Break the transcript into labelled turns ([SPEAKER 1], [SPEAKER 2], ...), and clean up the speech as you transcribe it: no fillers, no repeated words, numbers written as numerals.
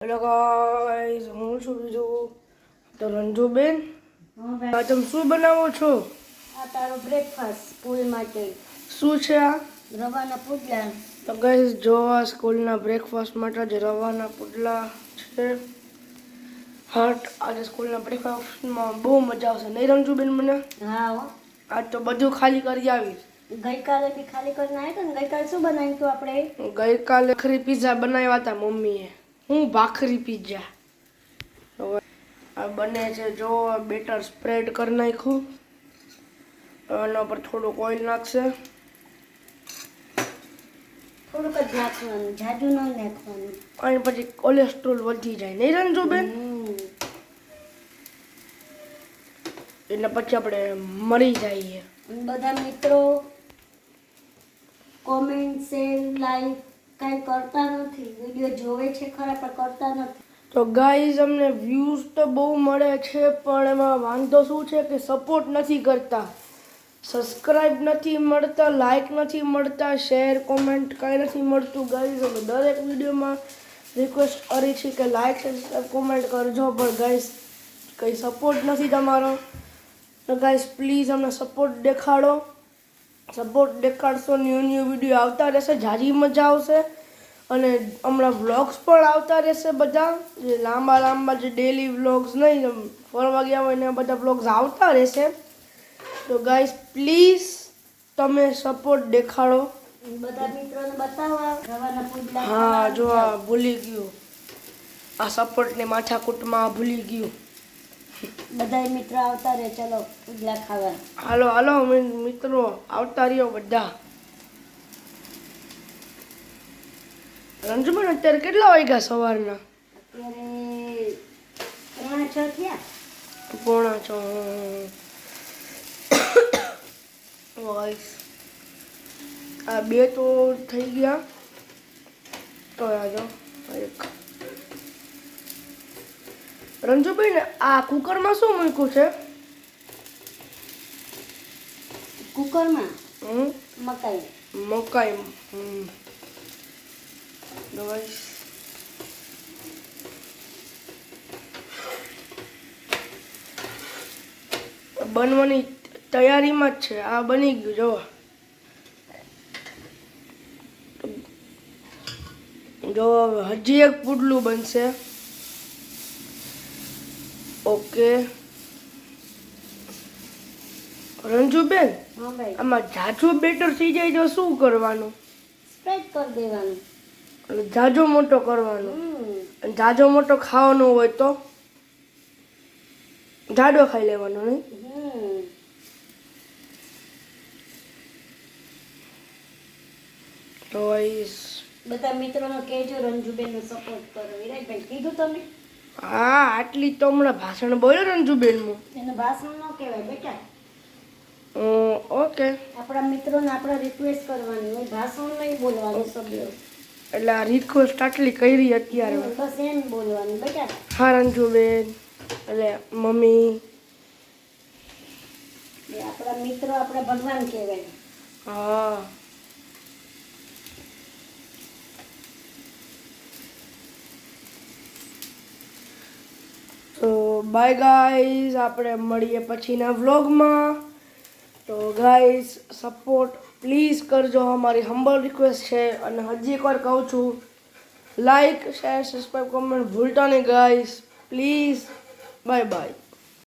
[SPEAKER 1] Hello guys, હું છું બીજું તો રંજુબેન. હા, તમે શું બનાવો છો?
[SPEAKER 2] આ તારો બ્રેકફાસ્ટ સ્કૂલ માટે.
[SPEAKER 1] શું છે આ?
[SPEAKER 2] રવાના પુડલા.
[SPEAKER 1] તો ગાઈસ જો આ સ્કૂલના બ્રેકફાસ્ટ માટે જે રવાના પુડલા છે. હટ, આજે સ્કૂલના બ્રેકફાસ્ટમાં બહુ મજા આવશે નહીં રંજુબેન મને?
[SPEAKER 2] હા હો.
[SPEAKER 1] આજ તો બધું ખાલી કરી આવીશ.
[SPEAKER 2] ગઈકાલે બી ખાલી કરીને આવ્યા હતા ને. ગઈકાલે શું બનાવ્યું હતું આપણે?
[SPEAKER 1] ગઈકાલે ખરી પીઝા બનાવ્યા હતા મમ્મીએ. હું ભાખરી પીઝા. આ બને છે જો બેટર સ્પ્રેડ કરી નાખ્યું. એના પર થોડુંક ઓઇલ નાખશે.
[SPEAKER 2] થોડુંક જ નાખવાનું, જાજુ ન નાખવાનું.
[SPEAKER 1] અને પછી કોલેસ્ટ્રોલ વધી જાય નહીં રંજુબેન? એટલે પછી આપણે મરી જઈએ.
[SPEAKER 2] બધા મિત્રો કોમેન્ટ, શેર, લાઈક કાંઈ કરતા નથી. વિડીયો જોવે છે ખરા પણ કરતા નથી.
[SPEAKER 1] તો ગાઈઝ અમને વ્યૂઝ તો બહુ મળે છે પણ એમાં વાંધો શું છે કે સપોર્ટ નથી કરતા. સબસ્ક્રાઇબ નથી મળતા, લાઈક નથી મળતા, શેર કોમેન્ટ કાંઈ નથી મળતું. ગાઈઝ અમે દરેક વિડીયોમાં રિક્વેસ્ટ કરી છે કે લાઈક સબસ્ક્રાઇબ કોમેન્ટ કરજો પણ ગાઈઝ કંઈ સપોર્ટ નથી તમારો. તો ગાઈઝ પ્લીઝ અમને સપોર્ટ દેખાડો. સપોર્ટ દેખાડશો, ન્યૂ વિડીયો આવતા રહેશે, જાજી મજા આવશે. અને હમણાં વ્લોગ્સ પણ આવતા રહેશે બધા, જે લાંબા જે ડેલી વ્લોગ્સ નહીં ફરવા ગયા હોય ને બધા વ્લોગ્સ આવતા રહેશે. તો ગાઈઝ પ્લીઝ તમે સપોર્ટ દેખાડો.
[SPEAKER 2] બધા મિત્રોને બતાવો રવાના પુડલા.
[SPEAKER 1] હા જો આ ભૂલી ગયું, આ સપોર્ટની માથાકૂટમાં ભૂલી ગયું.
[SPEAKER 2] બધા મિત્રો આવતા રહે, ચલો પુડલા ખાવા.
[SPEAKER 1] હાલો હાલો મિત્રો આવતા રહ્યો બધા. રંજુબેન અત્યારે કેટલા વાગ્યા સવારના?
[SPEAKER 2] અત્યારે 5:45 થયા.
[SPEAKER 1] 5:45. આ બે તો થઈ ગયા. તો આજો એક રંજુબેન આ કુકરમાં શું મૂક્યું છે?
[SPEAKER 2] કુકરમાં મકાઈ.
[SPEAKER 1] મકાઈ. બનવાની તૈયારીમાં જ છે. આ બની ગયું જો. જો હજી એક પુડલું બનશે. ઓકે રંજુબેન,
[SPEAKER 2] હા ભાઈ.
[SPEAKER 1] આમાં જાજો બેટર થઈ જાય તો શું કરવાનું?
[SPEAKER 2] સ્પ્રેડ કરી દેવાનું.
[SPEAKER 1] એટલે જાજો મોટો કરવાનો. અને જાજો મોટો ખાવાનો હોય તો જાડો ખાઈ લેવાનો નહીં? તો
[SPEAKER 2] બધા મિત્રોનો કહેજો રંજુબેનનો સપોર્ટ કરો. વિરાજભાઈ કીધું તમે?
[SPEAKER 1] હા, આટલી તો હમણાં ભાષણ બોલ્યો રંજુબેનનું.
[SPEAKER 2] એનું ભાષણ ન કહેવાય બેટા.
[SPEAKER 1] ઓકે.
[SPEAKER 2] આપણા મિત્રોને આપણે રિક્વેસ્ટ કરવાની હોય, ભાષણ નહીં બોલવાનું શબ્દો.
[SPEAKER 1] એટલે આ રિક્વેસ્ટ આટલી કરી અત્યારે.
[SPEAKER 2] બસ એમ બોલવાનું બેટા.
[SPEAKER 1] હા રંજુબેન, એટલે મમ્મી
[SPEAKER 2] આપણા મિત્રો આપણા ભગવાન કહેવાય.
[SPEAKER 1] હા. તો બાય ગાઈઝ, આપણે મળીએ પછીના વ્લોગમાં. તો ગાઈઝ સપોર્ટ પ્લીઝ કરજો, અમારી હમ્બલ રિક્વેસ્ટ છે. અને હજી એકવાર કહું છું, લાઈક શેર સબસ્ક્રાઈબ કોમેન્ટ ભૂલતા નહીં ગાઈઝ પ્લીઝ. Bye bye.